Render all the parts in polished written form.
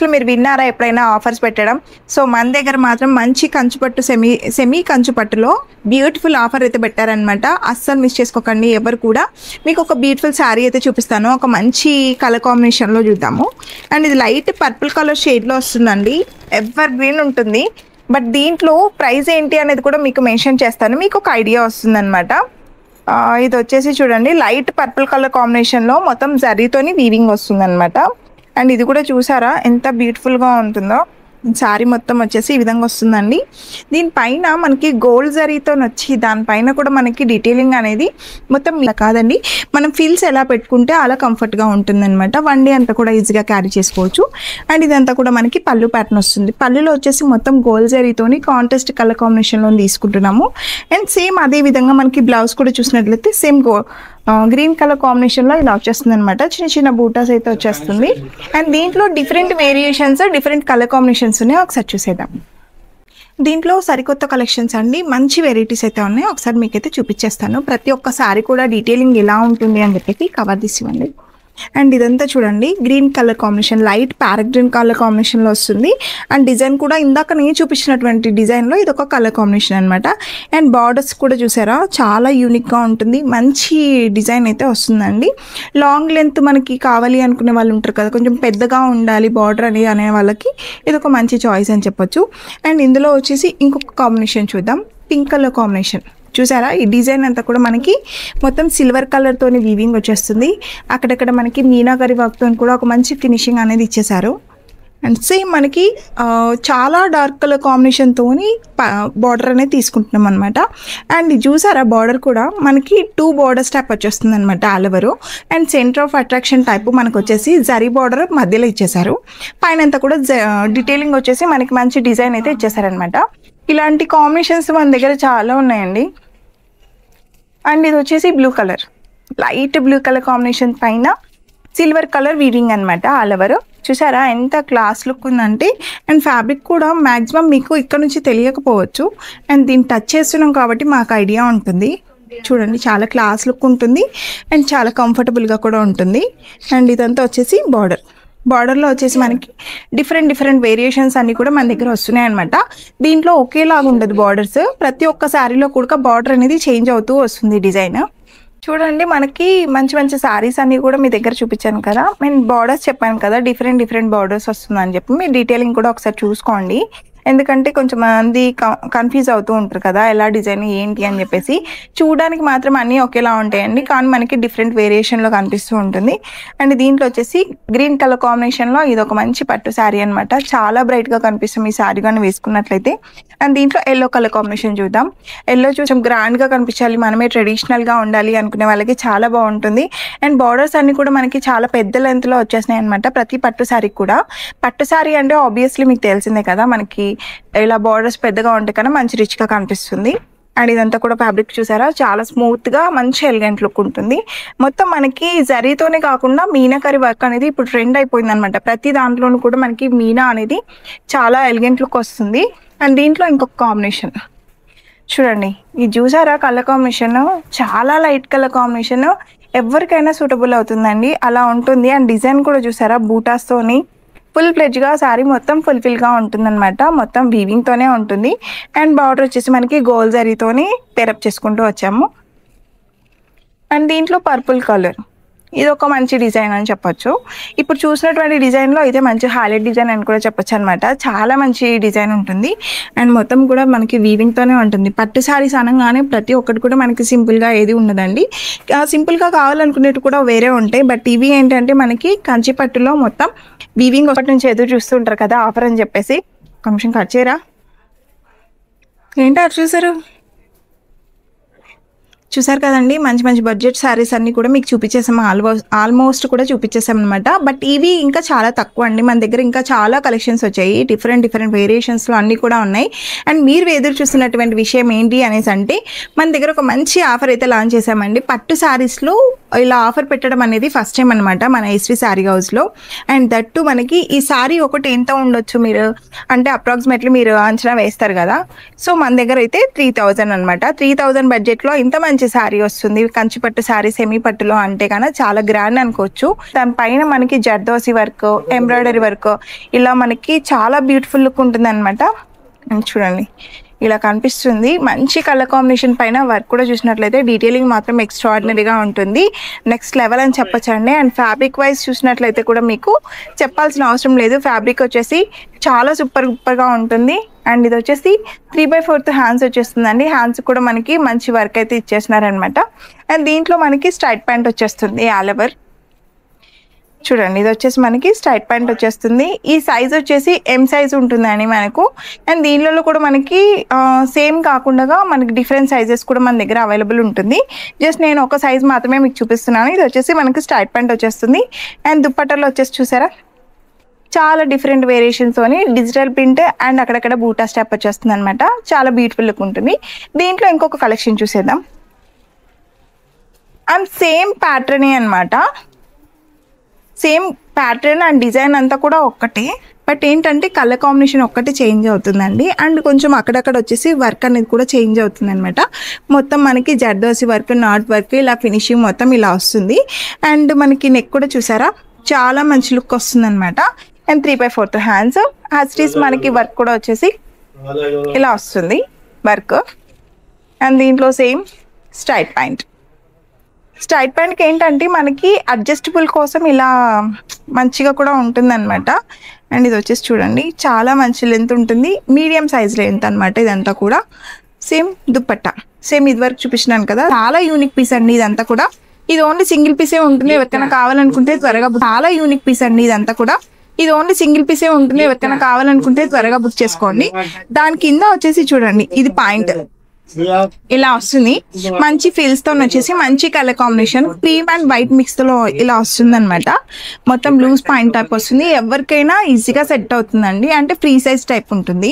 వీడియోస్లో మీరు విన్నారా ఎప్పుడైనా ఆఫర్స్ పెట్టడం? సో మన దగ్గర మాత్రం మంచి కంచుపట్టు సెమీ కంచుపట్టులో బ్యూటిఫుల్ ఆఫర్ అయితే పెట్టారనమాట. అస్సలు మిస్ చేసుకోకండి ఎవరు కూడా. మీకు ఒక బ్యూటిఫుల్ శారీ అయితే చూపిస్తాను, ఒక మంచి కలర్ కాంబినేషన్లో చూద్దాము. అండ్ ఇది లైట్ పర్పుల్ కలర్ షేడ్లో వస్తుందండి, ఎవర్ గ్రీన్ ఉంటుంది. బట్ దీంట్లో ప్రైస్ ఏంటి అనేది కూడా మీకు మెన్షన్ చేస్తాను, మీకు ఒక ఐడియా వస్తుందన్నమాట. ఇది వచ్చేసి చూడండి లైట్ పర్పుల్ కలర్ కాంబినేషన్లో మొత్తం జరీతోని వీవింగ్ వస్తుందన్నమాట. అండ్ ఇది కూడా చూసారా ఎంత బ్యూటిఫుల్గా ఉంటుందో. శారీ మొత్తం వచ్చేసి ఈ విధంగా వస్తుందండి. దీనిపైన మనకి గోల్డ్ జరీతో వచ్చి దానిపైన కూడా మనకి డీటెయిలింగ్ అనేది మొత్తం ఇలా కాదండి, మనం ఫీల్స్ ఎలా పెట్టుకుంటే అలా కంఫర్ట్గా ఉంటుందన్నమాట. వన్ డే అంతా కూడా ఈజీగా క్యారీ చేసుకోవచ్చు. అండ్ ఇదంతా కూడా మనకి పళ్ళు ప్యాటర్న్ వస్తుంది. పళ్ళులో వచ్చేసి మొత్తం గోల్డ్ జరీతోని కాంట్రాస్ట్ కలర్ కాంబినేషన్లో తీసుకుంటున్నాము. అండ్ సేమ్ అదే విధంగా మనకి బ్లౌజ్ కూడా చూసినట్లయితే సేమ్ గ్రీన్ కలర్ కాంబినేషన్లో ఇలా వచ్చేస్తుంది అనమాట. చిన్న చిన్న బూటాస్ అయితే వచ్చేస్తుంది. అండ్ దీంట్లో different variations, different colour combinations ఉన్నాయి, ఒకసారి చూసేద్దాం. దీంట్లో సరికొత్త కలెక్షన్స్ అండి, మంచి వెరైటీస్ అయితే ఉన్నాయి. ఒకసారి మీకైతే చూపించేస్తాను. ప్రతి ఒక్క శారీ కూడా డీటెయిలింగ్ ఎలా ఉంటుంది అని చెప్పి కవర్ తీసివ్వండి. అండ్ ఇదంతా చూడండి green colour combination, light parrot green colour కాంబినేషన్లో వస్తుంది. అండ్ డిజైన్ కూడా ఇందాక నేను చూపించినటువంటి డిజైన్లో ఇది ఒక కలర్ కాంబినేషన్ అనమాట. అండ్ బార్డర్స్ కూడా చూసారా చాలా యూనిక్గా ఉంటుంది, మంచి డిజైన్ అయితే వస్తుందండి. లాంగ్ లెంత్ మనకి కావాలి అనుకునే వాళ్ళు ఉంటారు కదా, కొంచెం పెద్దగా ఉండాలి బార్డర్ అని అనే వాళ్ళకి ఇది ఒక మంచి చాయిస్ అని చెప్పొచ్చు. అండ్ ఇందులో వచ్చేసి ఇంకొక కాంబినేషన్ చూద్దాం, పింక్ కలర్ కాంబినేషన్. చూసారా ఈ డిజైన్ అంతా కూడా మనకి మొత్తం సిల్వర్ కలర్తోని వీవింగ్ వచ్చేస్తుంది. అక్కడక్కడ మనకి మీనాకరి వర్క్తో కూడా ఒక మంచి ఫినిషింగ్ అనేది ఇచ్చేసారు. అండ్ సేమ్ మనకి చాలా డార్క్ కలర్ కాంబినేషన్తోని బార్డర్ అనేది తీసుకుంటున్నాం అనమాట. అండ్ చూసారా బార్డర్ కూడా మనకి 2 బార్డర్స్ టైప్ వచ్చేస్తుంది అనమాట all over. And centre of attraction type మనకు వచ్చేసి జరీ బార్డర్ మధ్యలో ఇచ్చేసారు. పైన అంతా కూడా డీటెయిలింగ్ వచ్చేసి మనకి మంచి డిజైన్ అయితే ఇచ్చేసారనమాట. ఇలాంటి కాంబినేషన్స్ మన దగ్గర చాలా ఉన్నాయండి. అండ్ ఇది వచ్చేసి blue colour, light blue colour combination పైన సిల్వర్ కలర్ వీవింగ్ అనమాట ఆల్ ఓవర్. చూసారా ఎంత క్లాస్ లుక్ ఉందంటే. అండ్ ఫ్యాబ్రిక్ కూడా మ్యాక్సిమం మీకు ఇక్కడ నుంచి తెలియకపోవచ్చు. అండ్ దీన్ని టచ్ చేస్తున్నాం కాబట్టి మాకు ఐడియా ఉంటుంది. చూడండి చాలా క్లాస్ లుక్ ఉంటుంది అండ్ చాలా కంఫర్టబుల్గా కూడా ఉంటుంది. అండ్ ఇదంతా వచ్చేసి బార్డర్లో వచ్చేసి మనకి డిఫరెంట్ వేరియేషన్స్ అన్నీ కూడా మన దగ్గర వస్తున్నాయి అనమాట. దీంట్లో ఒకేలాగా ఉండదు బార్డర్స్, ప్రతి ఒక్క శారీలో కూడా బార్డర్ అనేది చేంజ్ అవుతూ వస్తుంది డిజైన్. చూడండి మనకి మంచి శారీస్ అన్నీ కూడా మీ దగ్గర చూపించాను కదా, నేను బార్డర్స్ చెప్పాను కదా డిఫరెంట్ బార్డర్స్ వస్తుందని చెప్పి మీరు డీటెయిలింగ్ కూడా ఒకసారి చూసుకోండి. ఎందుకంటే కొంచెం మంది కన్ఫ్యూజ్ అవుతూ ఉంటారు కదా ఎలా డిజైన్ ఏంటి అని చెప్పేసి. చూడడానికి మాత్రం అన్నీ ఒకేలా ఉంటాయండి, కానీ మనకి డిఫరెంట్ వేరియేషన్లో కనిపిస్తూ ఉంటుంది. అండ్ దీంట్లో వచ్చేసి గ్రీన్ కలర్ కాంబినేషన్లో ఇది ఒక మంచి పట్టు శారీ అనమాట. చాలా బ్రైట్గా కనిపిస్తుంది ఈ శారీ కానీ వేసుకున్నట్లయితే. అండ్ దీంట్లో ఎల్లో కలర్ కాంబినేషన్ చూద్దాం. ఎల్లో కొంచెం గ్రాండ్గా కనిపించాలి, మనమే ట్రెడిషనల్గా ఉండాలి అనుకునే వాళ్ళకి చాలా బాగుంటుంది. అండ్ బార్డర్స్ అన్ని కూడా మనకి చాలా పెద్ద లెంత్లో వచ్చేసినాయి అనమాట ప్రతి పట్టు శారీకి కూడా. పట్టు శారీ అంటే ఆబ్వియస్లీ మీకు తెలిసిందే కదా, మనకి ఇలా బార్డర్స్ పెద్దగా ఉంటే కన్నా మంచి రిచ్గా కనిపిస్తుంది. అండ్ ఇదంతా కూడా ఫ్యాబ్రిక్ చూసారా చాలా స్మూత్గా మంచి ఎలిగెంట్ లుక్ ఉంటుంది. మొత్తం మనకి జరీతోనే కాకుండా మీనాకరి వర్క్ అనేది ఇప్పుడు ట్రెండ్ అయిపోయింది అనమాట. ప్రతి దాంట్లోనూ కూడా మనకి మీనా అనేది చాలా ఎలిగెంట్ లుక్ వస్తుంది. అండ్ దీంట్లో ఇంకొక కాంబినేషన్ చూడండి, ఇది చూసారా కలర్ కాంబినేషన్ చాలా లైట్ కలర్ కాంబినేషన్, ఎవరికైనా సూటబుల్ అవుతుందండి అలా ఉంటుంది. అండ్ డిజైన్ కూడా చూసారా బూటాస్తోని ఫుల్ ఫ్లెడ్జ్గా శారీ మొత్తం ఫుల్ఫిల్గా ఉంటుందన్నమాట. మొత్తం వీవింగ్తోనే ఉంటుంది. అండ్ బార్డర్ వచ్చేసి మనకి గోల్డ్ జరీతోని పేరప్ చేసుకుంటూ వచ్చాము. అండ్ దీంట్లో పర్పుల్ కలర్ ఇది ఒక మంచి డిజైన్ అని చెప్పొచ్చు. ఇప్పుడు చూసినటువంటి డిజైన్లో ఇదే మంచి హైలైట్ డిజైన్ అని కూడా చెప్పొచ్చు అనమాట. చాలా మంచి డిజైన్ ఉంటుంది. అండ్ మొత్తం కూడా మనకి వీవింగ్తోనే ఉంటుంది. పట్టు శారీస్ అనగానే ప్రతి ఒక్కటి కూడా మనకి సింపుల్గా ఏది ఉండదండి, సింపుల్గా కావాలనుకునేవి కూడా వేరే ఉంటాయి. బట్ ఇవి ఏంటంటే మనకి కంచి పట్టులో మొత్తం వీవింగ్ ఒకటి నుంచి ఎదురు చూస్తుంటారు కదా ఆఫర్ అని చెప్పేసి. కమిషన్ కట్ చేయరా ఏంటి అటు చూసారు కదండి, మంచి బడ్జెట్ శారీస్ అన్నీ కూడా మీకు చూపించేసాము, ఆల్మోస్ట్ కూడా చూపించేసాం అనమాట. బట్ ఇవి ఇంకా చాలా తక్కువ అండి, మన దగ్గర ఇంకా చాలా కలెక్షన్స్ వచ్చాయి, డిఫరెంట్ వేరియేషన్స్లో అన్నీ కూడా ఉన్నాయి. అండ్ మీరు ఎదురు చూస్తున్నటువంటి విషయం ఏంటి అనేసి అంటే మన దగ్గర ఒక మంచి ఆఫర్ అయితే లాంచ్ చేసామండి. పట్టు శారీస్లో ఇలా ఆఫర్ పెట్టడం అనేది ఫస్ట్ టైం అనమాట మన ఎస్వి శారీ హౌస్లో. అండ్ దట్టు మనకి ఈ శారీ ఒకటి ఎంత ఉండొచ్చు మీరు అంటే అప్రాక్సిమేట్లీ మీరు అంచనా వేస్తారు కదా. సో మన దగ్గర అయితే 3000 అనమాట. 3000 బడ్జెట్లో ఇంత మంచి మంచి శారీ వస్తుంది. కంచిపట్టు శారీ సెమీ పట్టులో అంటే కన్నా చాలా గ్రాండ్ అనుకోవచ్చు. దానిపైన మనకి జర్దోసి వర్క్, ఎంబ్రాయిడరీ వర్క్ ఇలా మనకి చాలా బ్యూటిఫుల్ లుక్ ఉంటుంది అనమాట. చూడండి ఇలా కనిపిస్తుంది. మంచి కలర్ కాంబినేషన్ పైన వర్క్ కూడా చూసినట్లయితే డీటెయిలింగ్ మాత్రం ఎక్స్ట్రాడినరీగా ఉంటుంది. నెక్స్ట్ లెవెల్ అని చెప్పొచ్చండి. అండ్ ఫ్యాబ్రిక్ వైజ్ చూసినట్లయితే కూడా మీకు చెప్పాల్సిన అవసరం లేదు. ఫ్యాబ్రిక్ వచ్చేసి చాలా సూపర్గా ఉంటుంది. అండ్ ఇది వచ్చేసి 3/4 హ్యాండ్స్ వచ్చేస్తుందండి. హ్యాండ్స్ కూడా మనకి మంచి వర్క్ అయితే ఇచ్చేస్తున్నారనమాట. అండ్ దీంట్లో మనకి స్ట్రైట్ ప్యాంట్ వచ్చేస్తుంది ఆల్ ఓవర్. చూడండి ఇది వచ్చేసి మనకి స్ట్రైట్ ప్యాంట్ వచ్చేస్తుంది. ఈ సైజ్ వచ్చేసి ఎం సైజ్ ఉంటుందండి మనకు. అండ్ దీనిలో కూడా మనకి సేమ్ కాకుండా మనకి డిఫరెంట్ సైజెస్ కూడా మన దగ్గర అవైలబుల్ ఉంటుంది. జస్ట్ నేను ఒక సైజ్ మాత్రమే మీకు చూపిస్తున్నాను. ఇది వచ్చేసి మనకి స్ట్రైట్ ప్యాంట్ వచ్చేస్తుంది. అండ్ దుప్పట్టలో వచ్చేసి చూసారా చాలా డిఫరెంట్ వేరియేషన్స్తోని డిజిటల్ ప్రింట్ అండ్ అక్కడక్కడ బూటా స్టెప్ వచ్చేస్తుంది అనమాట. చాలా బ్యూటిఫుల్ లుక్ ఉంటుంది. దీంట్లో ఇంకొక కలెక్షన్ చూసేద్దాం. అండ్ సేమ్ ప్యాటర్నే అనమాట. సేమ్ ప్యాటర్న్ అండ్ డిజైన్ అంతా కూడా ఒక్కటే. బట్ ఏంటంటే కలర్ కాంబినేషన్ ఒక్కటే చేంజ్ అవుతుందండి. అండ్ కొంచెం అక్కడక్కడ వచ్చేసి వర్క్ అనేది కూడా చేంజ్ అవుతుంది అనమాట. మొత్తం మనకి జర్దోసి వర్క్, నాట్ వర్క్ ఇలా ఫినిషింగ్ మొత్తం ఇలా వస్తుంది. అండ్ మనకి నెక్ కూడా చూసారా చాలా మంచి లుక్ వస్తుంది అనమాట. అండ్ 3/4 హ్యాండ్స్ హ్యాస్టీస్ మనకి వర్క్ కూడా వచ్చేసి ఇలా వస్తుంది వర్క్. అండ్ దీంట్లో సేమ్ స్ట్రైట్ ప్యాంట్. స్ట్రైట్ ప్యాంట్కి ఏంటంటే మనకి అడ్జస్టబుల్ కోసం ఇలా మంచిగా కూడా ఉంటుంది అనమాట. అండ్ ఇది వచ్చేసి చూడండి చాలా మంచి లెంత్ ఉంటుంది. మీడియం సైజ్ లెంత్ అనమాట ఇదంతా కూడా. సేమ్ దుప్పట్టా సేమ్ ఇది వరకు చూపించినాను కదా. చాలా యూనిక్ పీస్ అండి ఇదంతా కూడా. ఇది ఓన్లీ సింగిల్ పీసే ఉంటుంది. ఎవరికైనా కావాలనుకుంటే త్వరగా చాలా యూనిక్ పీస్ అండి ఇదంతా కూడా. ఇది ఓన్లీ సింగిల్ పీసే ఉంటుంది. ఎవరికైనా కావాలనుకుంటే త్వరగా బుక్ చేసుకోండి. దాని కింద వచ్చేసి చూడండి ఇది పాయింట్ ఇలా వస్తుంది. మంచి ఫీల్స్ తో వచ్చేసి మంచి colour combination cream and white mix తో ఇలా వస్తుంది అనమాట. మొత్తం లూజ్ పాయింట్ టైప్ వస్తుంది. ఎవరికైనా ఈజీగా సెట్ అవుతుందండి. అంటే ఫ్రీ సైజ్ టైప్ ఉంటుంది.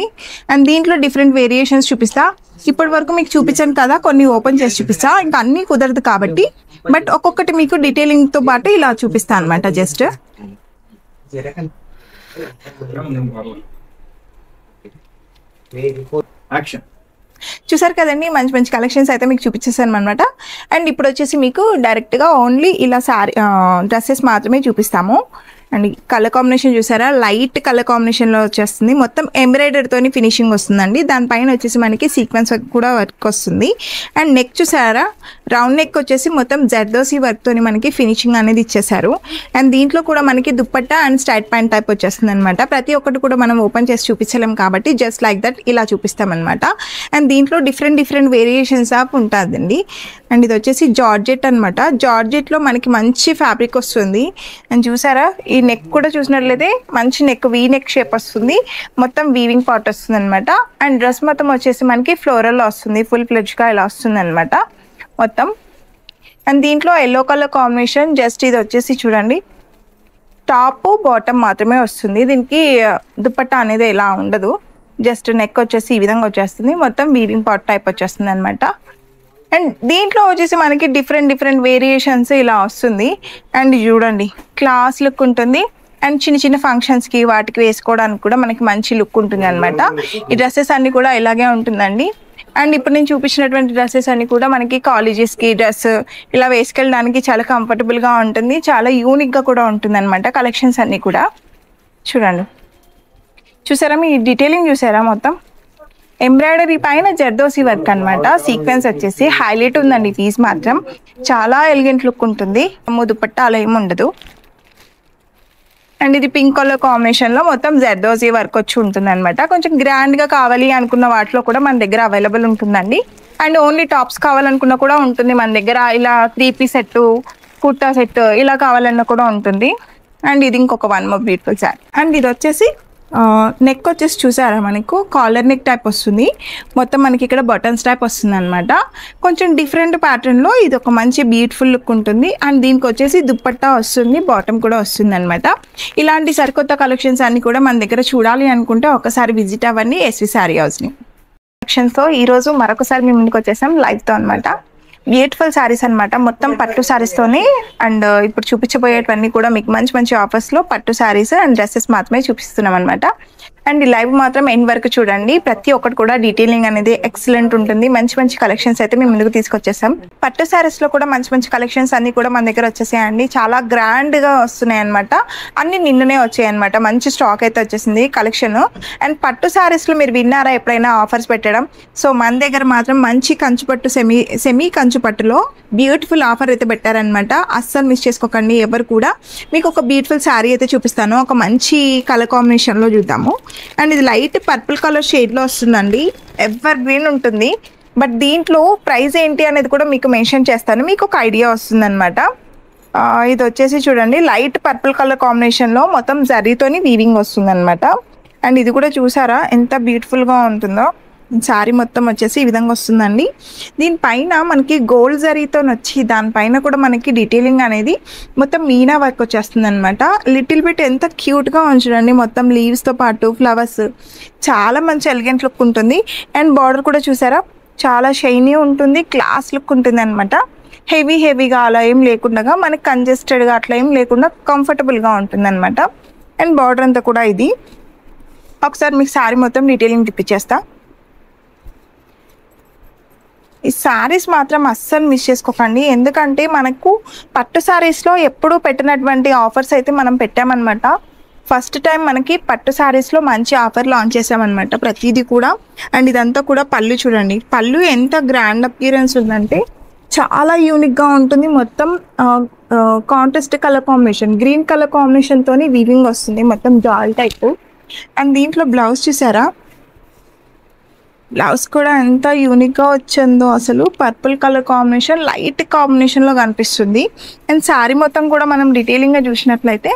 అండ్ దీంట్లో డిఫరెంట్ వేరియేషన్స్ చూపిస్తా. ఇప్పటి వరకు మీకు చూపించాను కదా, కొన్ని ఓపెన్ చేసి చూపిస్తా. ఇంకా అన్ని కుదరదు కాబట్టి బట్ ఒక్కొక్కటి మీకు డీటెయిలింగ్ తో పాటు ఇలా చూపిస్తా అనమాట. జస్ట్ చూసారు కదండి మంచి మంచి కలెక్షన్స్ అయితే మీకు చూపించేసాను అనమాట. అండ్ ఇప్పుడు వచ్చేసి మీకు డైరెక్ట్గా ఓన్లీ ఇలా శారీ డ్రెస్సెస్ మాత్రమే చూపిస్తాము. అండ్ కలర్ కాంబినేషన్ చూసారా లైట్ కలర్ కాంబినేషన్లో వచ్చేస్తుంది. మొత్తం ఎంబ్రాయిడరీతోని ఫినిషింగ్ వస్తుందండి. దానిపైన వచ్చేసి మనకి సీక్వెన్స్ వర్క్ కూడా వర్క్ వస్తుంది. అండ్ నెక్ చూసారా రౌండ్ నెక్ వచ్చేసి మొత్తం జర్దోసి వర్క్తోని మనకి ఫినిషింగ్ అనేది ఇచ్చేసారు. అండ్ దీంట్లో కూడా మనకి dupatta and straight pant type వచ్చేస్తుంది అనమాట. ప్రతి ఒక్కటి కూడా మనం ఓపెన్ చేసి చూపించలేం కాబట్టి జస్ట్ లైక్ దట్ ఇలా చూపిస్తామన్నమాట. అండ్ దీంట్లో డిఫరెంట్ వేరియేషన్స్ ఆఫ్ ఉంటుందండి. అండ్ ఇది వచ్చేసి జార్జెట్ అనమాట. జార్జెట్లో మనకి మంచి ఫ్యాబ్రిక్ వస్తుంది. అండ్ చూసారా ఈ నెక్ కూడా చూసినట్లయితే మంచి నెక్ వీ నెక్ షేప్ వస్తుంది. మొత్తం వీవింగ్ పార్ట్ వస్తుంది అనమాట. అండ్ డ్రెస్ మొత్తం వచ్చేసి మనకి ఫ్లోరల్లో వస్తుంది. ఫుల్ ఫ్లెడ్జ్గా ఇలా వస్తుంది అనమాట మొత్తం. అండ్ దీంట్లో ఎల్లో కలర్ కాంబినేషన్ జస్ట్ ఇది వచ్చేసి చూడండి టాప్ బాటమ్ మాత్రమే వస్తుంది. దీనికి దుపట్టా అనేది ఇలా ఉండదు. జస్ట్ నెక్ వచ్చేసి ఈ విధంగా వచ్చేస్తుంది. మొత్తం వీవింగ్ పార్ట్ టైప్ వచ్చేస్తుంది అనమాట. అండ్ దీంట్లో వచ్చేసి మనకి డిఫరెంట్ వేరియేషన్స్ ఇలా వస్తుంది. అండ్ చూడండి క్లాస్ లుక్ ఉంటుంది. అండ్ చిన్న ఫంక్షన్స్కి వాటికి వేసుకోవడానికి కూడా మనకి మంచి లుక్ ఉంటుంది అనమాట. ఈ డ్రెస్సెస్ అన్నీ కూడా ఇలాగే ఉంటుందండి. అండ్ ఇప్పుడు నేను చూపించినటువంటి డ్రెస్సెస్ అన్నీ కూడా మనకి కాలేజెస్కి డ్రెస్ ఇలా వేసుకెళ్ళడానికి చాలా కంఫర్టబుల్గా ఉంటుంది. చాలా యూనిక్గా కూడా ఉంటుంది అనమాట కలెక్షన్స్ అన్నీ కూడా. చూడండి చూసారా మీ డీటెయిలింగ్ చూసారా మొత్తం ఎంబ్రాయిడరీ పైన జర్దోసి వర్క్ అనమాట. సీక్వెన్స్ వచ్చేసి హైలైట్ ఉందండి. పీస్ మాత్రం చాలా ఎలిగెంట్ లుక్ ఉంటుంది. దుపట్టా అలా ఏమి ఉండదు. అండ్ ఇది పింక్ కలర్ కాంబినేషన్లో మొత్తం జర్దోసి వర్క్ వచ్చి ఉంటుంది అనమాట. కొంచెం గ్రాండ్గా కావాలి అనుకున్న వాటిలో కూడా మన దగ్గర అవైలబుల్ ఉంటుందండి. అండ్ ఓన్లీ టాప్స్ కావాలనుకున్నా కూడా ఉంటుంది మన దగ్గర. ఇలా 3-piece సెట్, కుర్తా సెట్ ఇలా కావాలన్నా కూడా ఉంటుంది. అండ్ ఇది ఇంకొక one more beautiful sari. And ఇది వచ్చేసి నెక్ వచ్చేసి చూసారా మనకు కాలర్ నెక్ టైప్ వస్తుంది. మొత్తం మనకి ఇక్కడ బటన్స్ టైప్ వస్తుంది అనమాట. కొంచెం డిఫరెంట్ ప్యాటర్న్లో ఇది ఒక మంచి బ్యూటిఫుల్ లుక్ ఉంటుంది. అండ్ దీనికి వచ్చేసి దుప్పట్టా వస్తుంది, బాటమ్ కూడా వస్తుంది అనమాట. ఇలాంటి సరికొత్త కలెక్షన్స్ అన్ని కూడా మన దగ్గర చూడాలి అనుకుంటే ఒకసారి విజిట్ అవ్వండి ఎస్వి శారీ హౌస్ని. కలెక్షన్స్తో ఈరోజు మరొకసారి మీ ముందుకు వచ్చేసాం లైవ్తో అనమాట. బ్యూటిఫుల్ శారీస్ అన్నమాట. మొత్తం పట్టు శారీస్ తోని అండ్ ఇప్పుడు చూపించబోయేటివన్నీ కూడా మీకు మంచి మంచి ఆఫర్స్ లో పట్టు శారీస్ అండ్ డ్రెస్సెస్ మాత్రమే చూపిస్తున్నాం అనమాట. అండ్ ఈ లైవ్ మాత్రం ఎండ్ వరకు చూడండి. ప్రతి ఒక్కటి కూడా డీటెయిలింగ్ అనేది ఎక్సలెంట్ ఉంటుంది. మంచి మంచి కలెక్షన్స్ అయితే మేము ముందుకు తీసుకొచ్చేసాం. పట్టు శారీస్ లో కూడా మంచి మంచి కలెక్షన్స్ అన్ని కూడా మన దగ్గర వచ్చేసాయండి. చాలా గ్రాండ్ గా వస్తున్నాయి అనమాట. అన్ని నిన్ననే వచ్చాయి అనమాట. మంచి స్టాక్ అయితే వచ్చేసింది కలెక్షన్. అండ్ పట్టు శారీస్ లో మీరు విన్నారా ఎప్పుడైనా ఆఫర్స్ పెట్టడం? సో మన దగ్గర మాత్రం మంచి కంచుపట్టు సెమీ కంచుపట్టులో బ్యూటిఫుల్ ఆఫర్ అయితే పెట్టారనమాట. అస్సలు మిస్ చేసుకోకండి ఎవరు కూడా. మీకు ఒక బ్యూటిఫుల్ శారీ అయితే చూపిస్తాను. ఒక మంచి కలర్ కాంబినేషన్ లో చూద్దాము. అండ్ ఇది లైట్ పర్పుల్ కలర్ షేడ్ లో వస్తుందండి. ఎవర్ గ్రీన్ ఉంటుంది. బట్ దీంట్లో ప్రైస్ ఏంటి అనేది కూడా మీకు మెన్షన్ చేస్తాను. మీకు ఒక ఐడియా వస్తుంది అనమాట. ఇది వచ్చేసి చూడండి లైట్ పర్పుల్ కలర్ కాంబినేషన్ లో మొత్తం జరీతోని వీవింగ్ వస్తుంది అనమాట. అండ్ ఇది కూడా చూసారా ఎంత బ్యూటిఫుల్ గా ఉంటుందో. శారీ మొత్తం వచ్చేసి ఈ విధంగా వస్తుందండి. దీనిపైన మనకి గోల్డ్ జరీతో వచ్చి దానిపైన కూడా మనకి డీటెయిలింగ్ అనేది మొత్తం మీనా వర్క్ వచ్చేస్తుంది అనమాట. లిటిల్ బిట్ ఎంత క్యూట్గా ఉంచండి. మొత్తం లీవ్స్తో పాటు ఫ్లవర్స్ చాలా మంచి ఎలిగెంట్ లుక్ ఉంటుంది. అండ్ బార్డర్ కూడా చూసారా చాలా షైనీ ఉంటుంది, క్లాస్ లుక్ ఉంటుంది అనమాట. హెవీగా అలా ఏం లేకుండా మనకి కంజెస్టెడ్గా అట్లా ఏం లేకుండా కంఫర్టబుల్గా ఉంటుంది అనమాట. అండ్ బార్డర్ అంతా కూడా ఇది. ఒకసారి మీకు శారీ మొత్తం డీటెయిలింగ్ తిప్పించేస్తా. ఈ శారీస్ మాత్రం అస్సలు మిస్ చేసుకోకండి. ఎందుకంటే మనకు పట్టు శారీస్లో ఎప్పుడూ పెట్టినటువంటి ఆఫర్స్ అయితే మనం పెట్టామన్నమాట. ఫస్ట్ టైం మనకి పట్టు శారీస్లో మంచి ఆఫర్ లాంచ్ చేసామన్నమాట ప్రతిదీ కూడా. అండ్ ఇదంతా కూడా పళ్ళు చూడండి. పళ్ళు ఎంత గ్రాండ్ అపియరెన్స్ ఉందంటే చాలా యూనిక్గా ఉంటుంది. మొత్తం contrast colour combination, green colour కాంబినేషన్తోని వీవింగ్ వస్తుంది మొత్తం జాల్ టైప్. అండ్ దీంట్లో బ్లౌజ్ చూసారా, బ్లౌజ్ కూడా ఎంత యూనిక్గా వచ్చిందో అసలు. పర్పుల్ కలర్ కాంబినేషన్ లైట్ కాంబినేషన్లో కనిపిస్తుంది. అండ్ శారీ మొత్తం కూడా మనం డీటెయిలింగ్గా చూసినట్లయితే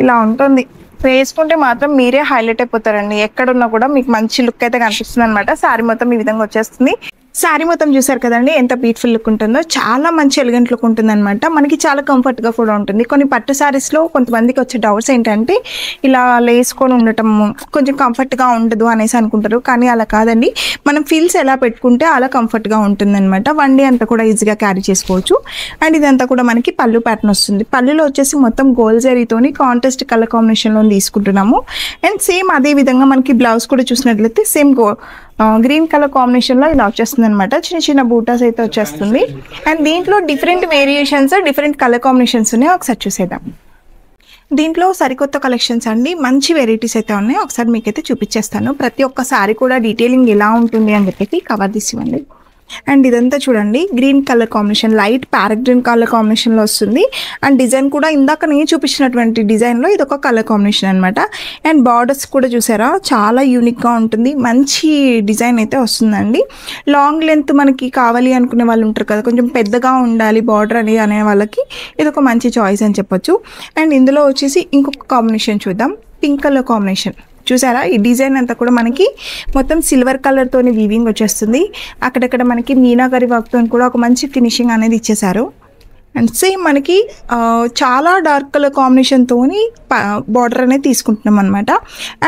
ఇలా ఉంటుంది. వేసుకుంటే మాత్రం మీరే హైలైట్ అయిపోతారండి. ఎక్కడున్నా కూడా మీకు మంచి లుక్ అయితే కనిపిస్తుంది అనమాట. శారీ మొత్తం ఈ విధంగా వచ్చేస్తుంది. శారీ మొత్తం చూసారు కదండి ఎంత బ్యూటిఫుల్ లుక్ ఉంటుందో. చాలా మంచి ఎలిగెంట్ లుక్ ఉంటుంది అనమాట. మనకి చాలా కంఫర్ట్గా కూడా ఉంటుంది. కొన్ని పట్టు శారీస్లో కొంతమందికి వచ్చే డౌట్స్ ఏంటంటే ఇలా లేసుకొని ఉండటం కొంచెం కంఫర్ట్గా ఉండదు అనేసి అనుకుంటారు. కానీ అలా కాదండి. మనం ఫీల్స్ ఎలా పెట్టుకుంటే అలా కంఫర్ట్గా ఉంటుంది అనమాట. వన్ డే అంతా కూడా ఈజీగా క్యారీ చేసుకోవచ్చు. అండ్ ఇదంతా కూడా మనకి పళ్ళు ప్యాటర్న్ వస్తుంది. పళ్ళులో వచ్చేసి మొత్తం గోల్డ్ జరీతోని కాంట్రాస్ట్ కలర్ కాంబినేషన్లో తీసుకుంటున్నాము. అండ్ సేమ్ అదే విధంగా మనకి బ్లౌజ్ కూడా చూసినట్లయితే సేమ్ గ్రీన్ కలర్ కాంబినేషన్లో ఇలా వచ్చేస్తుంది అనమాట. చిన్న చిన్న బూటాస్ అయితే వచ్చేస్తుంది. అండ్ దీంట్లో different variations, different colour combinations ఉన్నాయి. ఒకసారి చూసేద్దాం. దీంట్లో సరికొత్త కలెక్షన్స్ అండి, మంచి వెరైటీస్ అయితే ఉన్నాయి. ఒకసారి మీకైతే చూపించేస్తాను. ప్రతి ఒక్క సారీ కూడా డీటెయిలింగ్ ఎలా ఉంటుంది అని చెప్పి కవర్ తీసివ్వండి. అండ్ ఇదంతా చూడండి green colour combination, light parrot green colour కాంబినేషన్లో వస్తుంది. అండ్ డిజైన్ కూడా ఇందాక నేను చూపించినటువంటి డిజైన్లో ఇది ఒక కలర్ కాంబినేషన్ అనమాట. అండ్ బార్డర్స్ కూడా చూసారా చాలా యూనిక్గా ఉంటుంది. మంచి డిజైన్ అయితే వస్తుందండి. లాంగ్ లెంత్ మనకి కావాలి అనుకునే వాళ్ళు ఉంటారు కదా, కొంచెం పెద్దగా ఉండాలి బార్డర్ అని అనే వాళ్ళకి ఇది ఒక మంచి చాయిస్ అని చెప్పొచ్చు. అండ్ ఇందులో వచ్చేసి ఇంకొక కాంబినేషన్ చూద్దాం. పింక్ కలర్ కాంబినేషన్ చూసారా. ఈ డిజైన్ అంతా కూడా మనకి మొత్తం సిల్వర్ కలర్తోని వీవింగ్ వచ్చేస్తుంది. అక్కడక్కడ మనకి మీనాకరి వర్క్తో కూడా ఒక మంచి ఫినిషింగ్ అనేది ఇచ్చేసారు. అండ్ సేమ్ మనకి చాలా డార్క్ కలర్ కాంబినేషన్తోని బార్డర్ అనేది తీసుకుంటున్నాం అనమాట.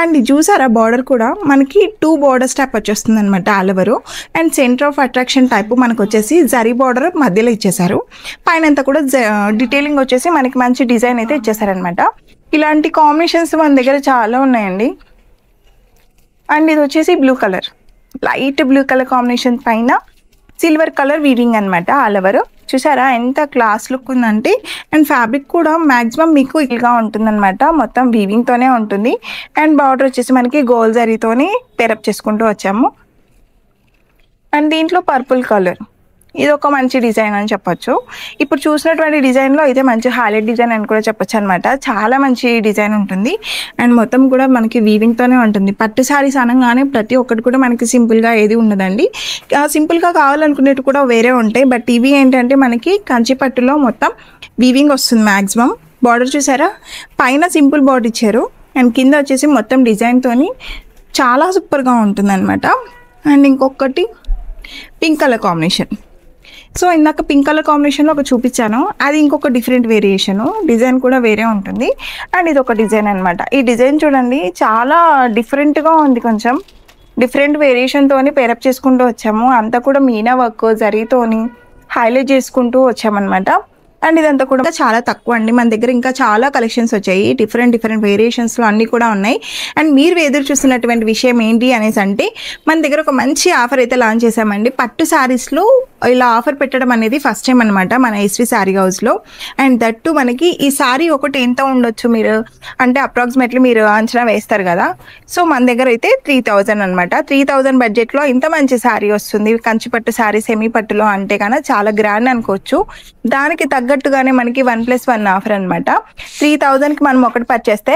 అండ్ చూసారా బార్డర్ కూడా మనకి 2 బార్డర్స్ టైప్ వచ్చేస్తుంది అనమాట all over. And centre of attraction type మనకు వచ్చేసి జరీ బార్డర్ మధ్యలో ఇచ్చేసారు. పైన అంతా కూడా డీటెయిలింగ్ వచ్చేసి మనకి మంచి డిజైన్ అయితే ఇచ్చేసారనమాట. ఇలాంటి కాంబినేషన్స్ మన దగ్గర చాలా ఉన్నాయండి. అండ్ ఇది వచ్చేసి blue colour, light blue colour combination పైన సిల్వర్ కలర్ వీవింగ్ అనమాట ఆల్ ఓవర్. చూసారా ఎంత క్లాస్ లుక్ ఉందంటే. అండ్ ఫ్యాబ్రిక్ కూడా మ్యాక్సిమం మీకు ఇల్గా ఉంటుందన్నమాట. మొత్తం వీవింగ్తోనే ఉంటుంది. అండ్ బార్డర్ వచ్చేసి మనకి గోల్డ్ జరీతోని పేరప్ చేసుకుంటూ వచ్చాము. అండ్ దీంట్లో పర్పుల్ కలర్ ఇది ఒక మంచి డిజైన్ అని చెప్పొచ్చు. ఇప్పుడు చూసినటువంటి డిజైన్లో అయితే మంచి హైలైట్ డిజైన్ అని కూడా చెప్పొచ్చు అనమాట. చాలా మంచి డిజైన్ ఉంటుంది. అండ్ మొత్తం కూడా మనకి వీవింగ్తోనే ఉంటుంది. పట్టు శారీస్ అనగానే ప్రతి ఒక్కటి కూడా మనకి సింపుల్గా ఏది ఉండదండి. సింపుల్గా కావాలనుకునేవి కూడా వేరే ఉంటాయి. బట్ ఇవి ఏంటంటే మనకి కంచి పట్టులో మొత్తం వీవింగ్ వస్తుంది మ్యాక్సిమం. బార్డర్ చూసారా పైన సింపుల్ బార్డర్ ఇచ్చారు. అండ్ కింద వచ్చేసి మొత్తం డిజైన్తోని చాలా సూపర్గా ఉంటుంది అనమాట. అండ్ ఇంకొకటి పింక్ కలర్ కాంబినేషన్. సో ఇందాక పింక్ కలర్ కాంబినేషన్లో ఒక చూపించాను, అది ఇంకొక డిఫరెంట్ వేరియేషను. డిజైన్ కూడా వేరే ఉంటుంది. అండ్ ఇది ఒక డిజైన్ అనమాట. ఈ డిజైన్ చూడండి చాలా డిఫరెంట్గా ఉంది. కొంచెం డిఫరెంట్ వేరియేషన్తోని పేరప్ చేసుకుంటూ వచ్చాము. అంతా కూడా మీనా వర్క్ జరీతోని హైలైట్ చేసుకుంటూ వచ్చామన్నమాట. అండ్ ఇదంతా కూడా చాలా తక్కువ అండి. మన దగ్గర ఇంకా చాలా కలెక్షన్స్ వచ్చాయి, డిఫరెంట్ వేరియేషన్స్లో అన్నీ కూడా ఉన్నాయి. అండ్ మీరు ఎదురు చూస్తున్నటువంటి విషయం ఏంటి అనేసి అంటే, మన దగ్గర ఒక మంచి ఆఫర్ అయితే లాంచ్ చేసామండి. పట్టు శారీస్లో ఇలా ఆఫర్ పెట్టడం అనేది ఫస్ట్ టైం అనమాట మన ఎస్వి శారీ హౌస్లో. అండ్ దట్టు మనకి ఈ శారీ ఒకటి ఎంత ఉండొచ్చు మీరు అంటే అప్రాక్సిమేట్లీ మీరు అంచనా వేస్తారు కదా. సో మన దగ్గర అయితే 3000 అనమాట. 3000 బడ్జెట్లో ఇంత మంచి శారీ వస్తుంది. కంచిపట్టు శారీ సెమీ పట్టులో అంటే కన్నా చాలా గ్రాండ్ అనుకోవచ్చు. దానికి తగ్గట్టుగానే మనకి 1+1 ఆఫర్ అనమాట. 3000కి మనం ఒకటి పర్చేస్తే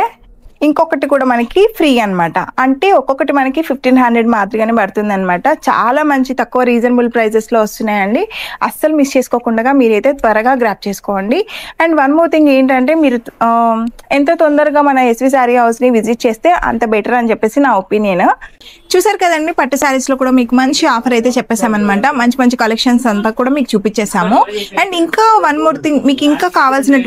ఇంకొకటి కూడా మనకి ఫ్రీ అనమాట. అంటే ఒక్కొక్కటి మనకి 1500 మాత్రమే పడుతుంది అనమాట. చాలా మంచి తక్కువ రీజనబుల్ ప్రైజెస్లో వస్తున్నాయండి. అస్సలు మిస్ చేసుకోకుండా మీరైతే త్వరగా గ్రాప్ చేసుకోండి. అండ్ వన్ మోర్ థింగ్ ఏంటంటే, మీరు ఎంత తొందరగా మన ఎస్వి శారీ హౌస్ని విజిట్ చేస్తే అంత బెటర్ అని చెప్పేసి నా ఒపీనియన్. చూసారు కదండి, పట్టు శారీస్లో కూడా మీకు మంచి ఆఫర్ అయితే చెప్పేసామన్నమాట. మంచి కలెక్షన్స్ అంతా కూడా మీకు చూపించేసాము. అండ్ ఇంకా వన్ మోర్ థింగ్, మీకు ఇంకా కావాల్సిన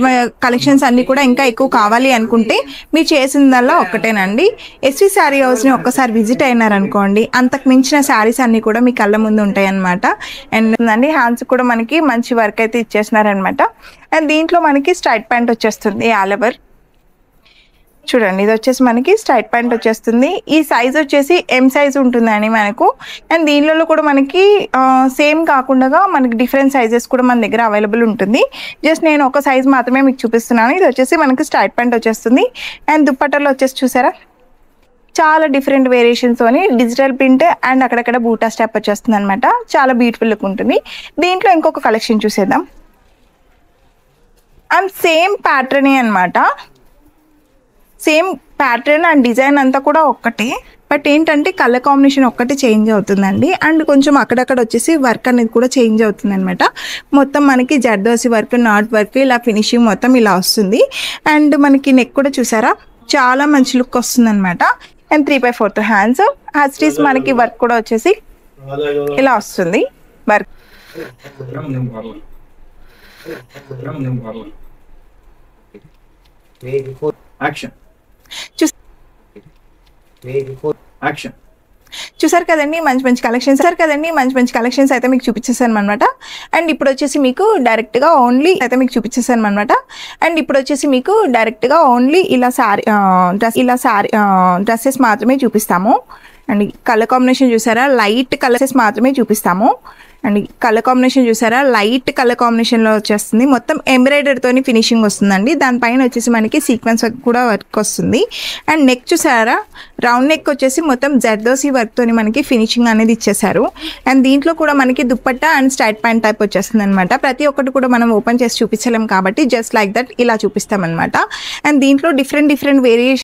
కలెక్షన్స్ అన్ని కూడా ఇంకా ఎక్కువ కావాలి అనుకుంటే మీరు చేసిందల్లా ఒక్కటేనండి, ఎస్వి శారీ హౌస్ని ఒక్కసారి విజిట్ అయినారనుకోండి, అంతకు మించిన శారీస్ అన్ని కూడా మీ కళ్ళ ముందు ఉంటాయి అనమాట. అండ్ హ్యాండ్స్ కూడా మనకి మంచి వర్క్ అయితే ఇచ్చేసినారనమాట. అండ్ దీంట్లో మనకి స్ట్రైట్ ప్యాంట్ వచ్చేస్తుంది ఆల్ ఓవర్. చూడండి, ఇది వచ్చేసి మనకి స్ట్రైట్ ప్యాంట్ వచ్చేస్తుంది. ఈ సైజ్ వచ్చేసి ఎం సైజ్ ఉంటుందండి మనకు. అండ్ దీనిలో కూడా మనకి సేమ్ కాకుండా మనకి డిఫరెంట్ సైజెస్ కూడా మన దగ్గర అవైలబుల్ ఉంటుంది. జస్ట్ నేను ఒక సైజ్ మాత్రమే మీకు చూపిస్తున్నాను. ఇది వచ్చేసి మనకి స్ట్రైట్ ప్యాంట్ వచ్చేస్తుంది. అండ్ దుప్పట్టలో వచ్చేసి చూసారా, చాలా డిఫరెంట్ వేరియేషన్స్తోని డిజిటల్ ప్రింట్ అండ్ అక్కడక్కడ బూటా స్టెప్ వచ్చేస్తుంది అనమాట. చాలా బ్యూటిఫుల్ లుక్ ఉంటుంది. దీంట్లో ఇంకొక కలెక్షన్ చూసేద్దాం. అండ్ సేమ్ ప్యాటర్నే అనమాట. సేమ్ ప్యాటర్న్ అండ్ డిజైన్ అంతా కూడా ఒక్కటే, బట్ ఏంటంటే కలర్ కాంబినేషన్ ఒక్కటి చేంజ్ అవుతుందండి. అండ్ కొంచెం అక్కడక్కడ వచ్చేసి వర్క్ అనేది కూడా చేంజ్ అవుతుంది అనమాట. మొత్తం మనకి జర్దోసి వర్క్, నాట్ వర్క్, ఇలా ఫినిషింగ్ మొత్తం ఇలా వస్తుంది. అండ్ మనకి నెక్ కూడా చూసారా, చాలా మంచి లుక్ వస్తుంది అనమాట. అండ్ 3/4 హ్యాండ్స్ హ్యాస్టీస్ మనకి వర్క్ కూడా వచ్చేసి ఇలా వస్తుంది వర్క్. చూసారు కదండి, మంచి కలెక్షన్స్ అయితే మీకు చూపించేసాను అనమాట. అండ్ ఇప్పుడు వచ్చేసి మీకు డైరెక్ట్గా ఓన్లీ ఇలా సారీ డ్రెస్సెస్ మాత్రమే చూపిస్తాము. అండ్ కలర్ కాంబినేషన్ చూసారా, లైట్ కలర్స్ మాత్రమే చూపిస్తాము. అండ్ కలర్ కాంబినేషన్లో వచ్చేస్తుంది. మొత్తం ఎంబ్రాయిడరీతోని ఫినిషింగ్ వస్తుందండి. దానిపైన వచ్చేసి మనకి సీక్వెన్స్ వర్క్ కూడా వర్క్ వస్తుంది. అండ్ నెక్ చూసారా, రౌండ్ నెక్ వచ్చేసి మొత్తం జర్దోసి వర్క్తోని మనకి ఫినిషింగ్ అనేది ఇచ్చేసారు. అండ్ దీంట్లో కూడా మనకి dupatta and straight pant type వచ్చేస్తుంది అనమాట. ప్రతి ఒక్కటి కూడా మనం ఓపెన్ చేసి చూపించలేం కాబట్టి జస్ట్ లైక్ దట్ ఇలా చూపిస్తాం అనమాట. అండ్ దీంట్లో డిఫరెంట్ వేరియేషన్